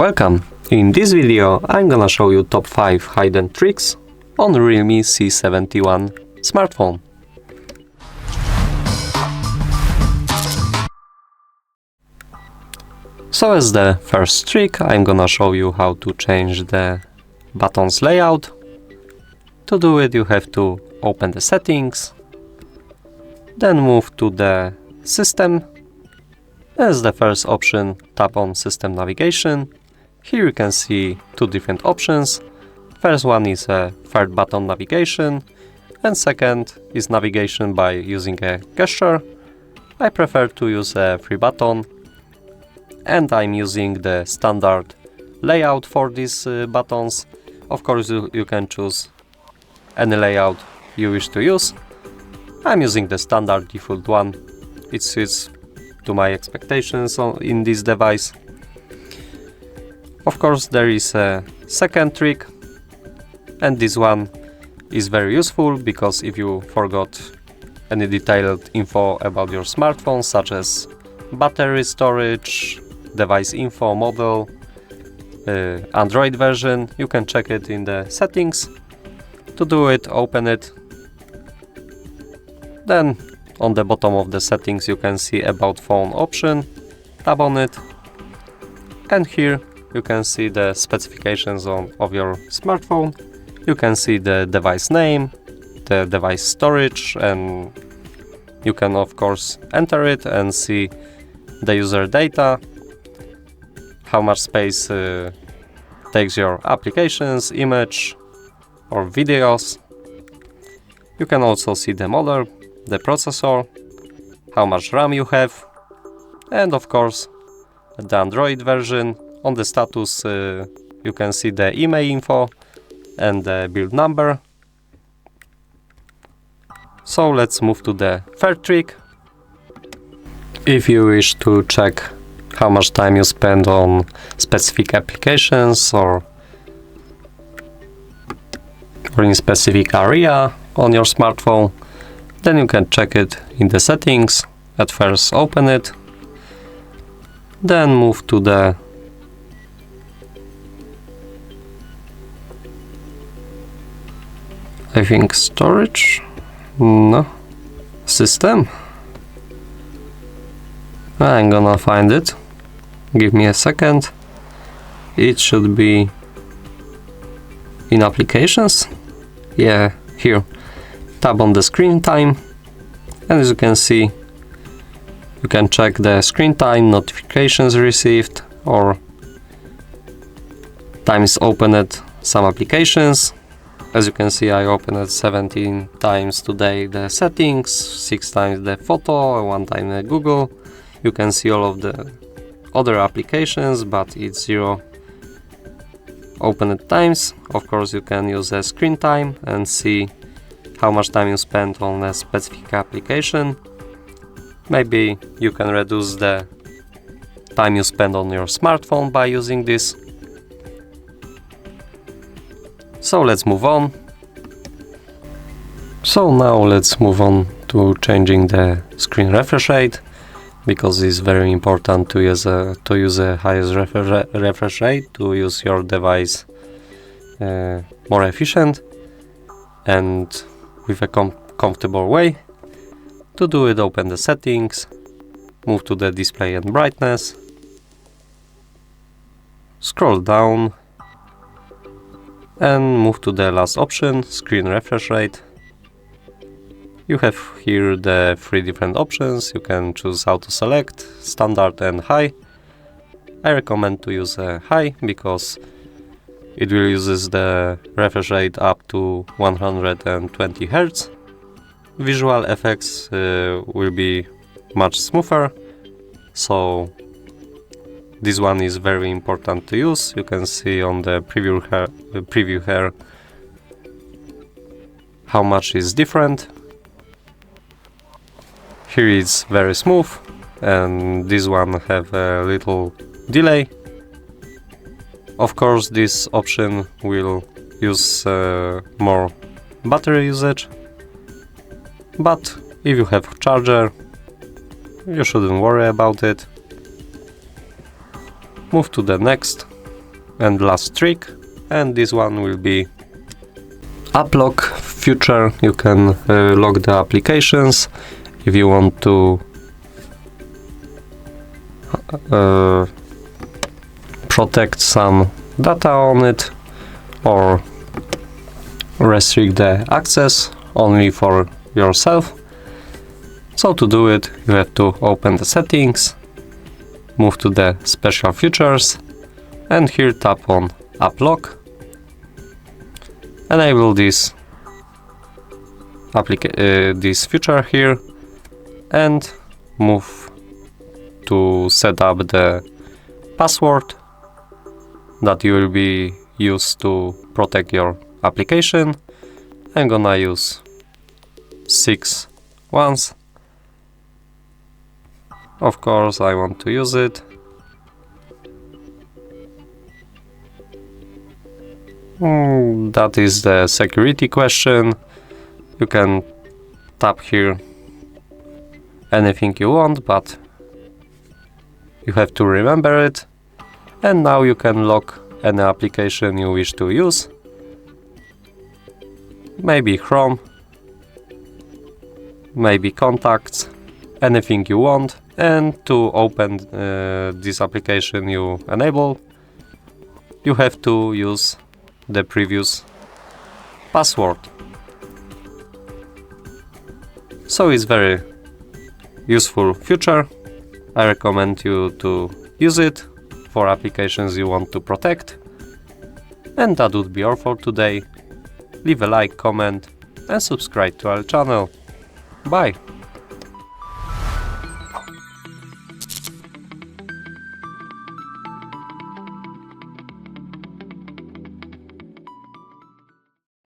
Welcome! In this video I'm gonna show you top 5 hidden tricks on REALME C71 smartphone. So as the first trick I'm gonna show you how to change the buttons layout. To do it you have to open the settings, then move to the system. As the first option, tap on system navigation. Here you can see two different options. First one is a third button navigation, and second is navigation by using a gesture. I prefer to use a free button, and I'm using the standard layout for these buttons. Of course you can choose any layout you wish to use. I'm using the standard default one. It suits to my expectations in this device. Of course there is a second trick, and this one is very useful because if you forgot any detailed info about your smartphone, such as battery storage, device info, model, Android version, you can check it in the settings. To do it, open it. Then on the bottom of the settings you can see about phone option. Tap on it, and here you can see the specifications of your smartphone. You can see the device name, the device storage, and you can of course enter it and see the user data, how much space takes your applications, image or videos. You can also see the model, the processor, how much RAM you have, and of course the Android version. On the status you can see the email info and the build number. So let's move to the third trick. If you wish to check how much time you spend on specific applications or in specific area on your smartphone, then you can check it in the settings. At first open it, then move to the I think storage? No. System? I'm gonna find it. Give me a second. It should be in applications. Yeah, here. Tap on the screen time, and as you can see, you can check the screen time, notifications received, or times opened some applications. As you can see, I opened 17 times today the settings, 6 times the photo, 1 time the Google. You can see all of the other applications, but it's 0 opened times. Of course you can use a screen time and see how much time you spent on a specific application. Maybe you can reduce the time you spend on your smartphone by using this. So let's move on. So now let's move on to changing the screen refresh rate, because it's very important to use a highest refresh rate to use your device more efficient and with a comfortable way. To do it, open the settings, move to the display and brightness, scroll down and move to the last option, screen refresh rate. You have here the 3 different options. You can choose auto select, standard and high. I recommend to use high because it will use the refresh rate up to 120 Hz. Visual effects will be much smoother, so this one is very important to use. You can see on the preview here how much is different. Here it's very smooth, and this one have a little delay. Of course this option will use more battery usage, but if you have a charger you shouldn't worry about it. Move to the next. And last trick, and this one will be app lock feature. You can lock the applications if you want to protect some data on it or restrict the access only for yourself. So to do it, you have to open the settings, move to the special features, and here tap on app lock. Enable this feature here and move to set up the password that you will be used to protect your application. I'm gonna use 6 ones. Of course, I want to use it. That is the security question. You can tap here anything you want, but you have to remember it. And now you can lock any application you wish to use. Maybe Chrome, maybe contacts, anything you want. And to open this application you enable, you have to use the previous password. So it's very useful feature. I recommend you to use it for applications you want to protect. And that would be all for today. Leave a like, comment and subscribe to our channel. Bye!